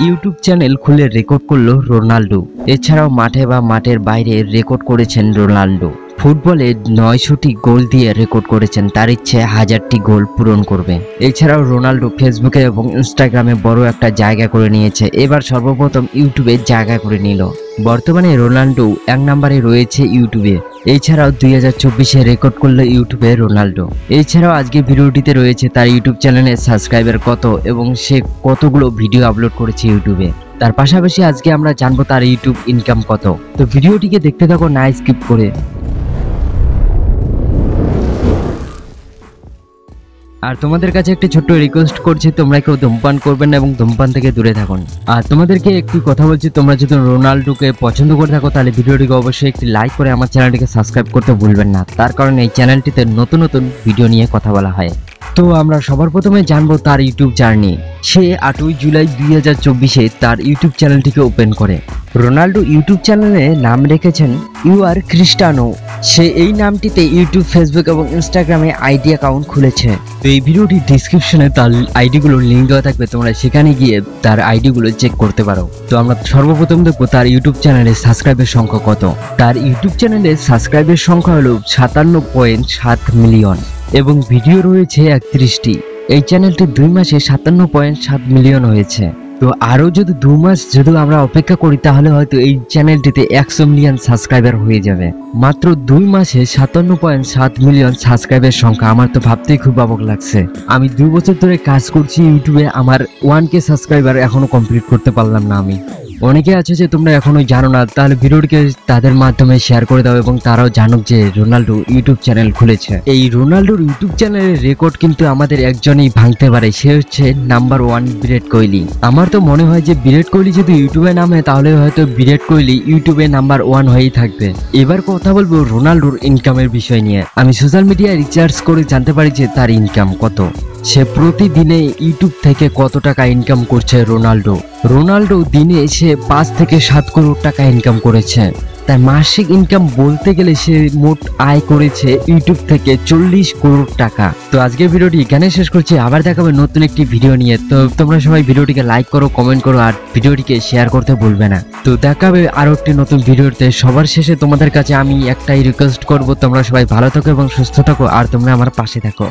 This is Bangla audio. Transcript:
ইউটিউব চ্যানেল খুলে রেকর্ড করলো রোনাল্ডো। এছাড়াও মাঠে বা মাঠের বাইরে রেকর্ড করেছেন রোনাল্ডো। ফুটবলে 900টি গোল দিয়ে রেকর্ড করেছেন, তার ইচ্ছে 1000টি গোল পূরণ করবে। এছাড়াও রোনাল্ডো ফেসবুকে এবং ইনস্টাগ্রামে বড় একটা জায়গা করে নিয়েছে। এবার সর্বপ্রথম ইউটিউবে জায়গা করে নিল। বর্তমানে রোনাল্ডো 1 নম্বরে রয়েছে ইউটিউবে। এছাড়াও 2024-এ রেকর্ড করলো ইউটিউবে রোনাল্ডো। এছাড়াও আজকে ভিডিওটিতে রয়েছে তার ইউটিউব চ্যানেলের সাবস্ক্রাইবার কত এবং সে কতগুলো ভিডিও আপলোড করেছে ইউটিউবে। তার পাশাপাশি আজকে আমরা জানবো তার ইউটিউব ইনকাম কত। তো ভিডিওটিকে দেখতে থাকো না স্কিপ করে। আর তোমাদের কাছে একটি ছোট্ট রিকোয়েস্ট করছি, তোমরা কেউ ধূমপান করবেন না এবং ধূমপান থেকে দূরে থাকুন। আর তোমাদেরকে একটি কথা বলছি, তোমরা যদি রোনাল্ডোকে পছন্দ করে থাকো তাহলে ভিডিওটিকে অবশ্যই একটি লাইক করে আমার চ্যানেলটিকে সাবস্ক্রাইব করতে ভুলবেন না। তার কারণে এই চ্যানেলটিতে নতুন নতুন ভিডিও নিয়ে কথা বলা হয়। তো আমরা সবার প্রথমে জানবো তার ইউটিউব জার্নি। সে 8ই জুলাই 2024-এ তার ইউটিউব চ্যানেলটিকে ওপেন করে। রোনাল্ডো ইউটিউব চ্যানেলে নাম রেখেছেন ইউ আর ক্রিস্টানো। সে এই নামটিতে ইউটিউব, ফেসবুক এবং ইনস্টাগ্রামে আইডি অ্যাকাউন্ট খুলেছে। তো এই ভিডিওটি ডিসক্রিপশনে তার আইডিগুলোর লিঙ্ক দেওয়া থাকবে, তোমরা সেখানে গিয়ে তার আইডিগুলো চেক করতে পারো। তো আমরা সর্বপ্রথম দেখবো তার ইউটিউব চ্যানেলে সাবস্ক্রাইবের সংখ্যা কত। তার ইউটিউব চ্যানেলে সাবস্ক্রাইবের সংখ্যা হলো 57.7 মিলিয়ন এবং ভিডিও রয়েছে 31টি। এই চ্যানেলটি 2 মাসে 57.7 মিলিয়ন হয়েছে। তো আরো যদি 2 মাস যদি আমরা অপেক্ষা করি তাহলে হয়তো এই চ্যানেলটিতে 100 মিলিয়ন সাবস্ক্রাইবার হয়ে যাবে। মাত্র 2 মাসে 57.7 মিলিয়ন সাবস্ক্রাইবের সংখ্যা, আমার তো ভাবতেই খুব অবাক লাগছে। আমি 2 বছর ধরে কাজ করছি ইউটিউবে, আমার 1K সাবস্ক্রাইবার এখনো কমপ্লিট করতে পারলাম না আমি। অনেকে আছে যে তোমরা এখনো জানো না, তাহলে ভিডিওটিকে তাদের মাধ্যমে শেয়ার করে দাও এবং তারাও জানুক যে রোনাল্ডো ইউটিউব চ্যানেল খুলেছে। এই রোনাল্ডোর ইউটিউব চ্যানেলের রেকর্ড কিন্তু আমাদের একজনই ভাঙতে পারে, সে হচ্ছে নাম্বার 1 বিরাট কোহলি। আমার তো মনে হয় যে বিরাট কোহলি যদি ইউটিউবে নামে তাহলে হয়তো বিরাট কোহলি ইউটিউবে নাম্বার 1 হয়েই থাকবে। এবার কথা বলবো রোনাল্ডোর ইনকামের বিষয় নিয়ে। আমি সোশ্যাল মিডিয়ায় রিসার্চ করে জানতে পারি যে তার ইনকাম কত। সে প্রতিদিনে ইউটিউব থেকে কত টাকা ইনকাম করছে রোনাল্ডো দিনে সে 5 থেকে 7 করোড় টাকা ইনকাম করেছে। তার মাসিক ইনকাম বলতে গেলে সে মোট আয় করেছে ইউটিউব থেকে 40 করোড় টাকা। তো আজকের ভিডিওটি এখানে শেষ করছি, আবার দেখাবে নতুন একটি ভিডিও নিয়ে। তো তোমরা সবাই ভিডিওটিকে লাইক করো, কমেন্ট করো আর ভিডিওটিকে শেয়ার করতে ভুলবে না। তো দেখাবে আরো একটি নতুন ভিডিওতে। সবার শেষে তোমাদের কাছে আমি একটাই রিকোয়েস্ট করব, তোমরা সবাই ভালো থাকো এবং সুস্থ থাকো আর তোমরা আমার পাশে থাকো।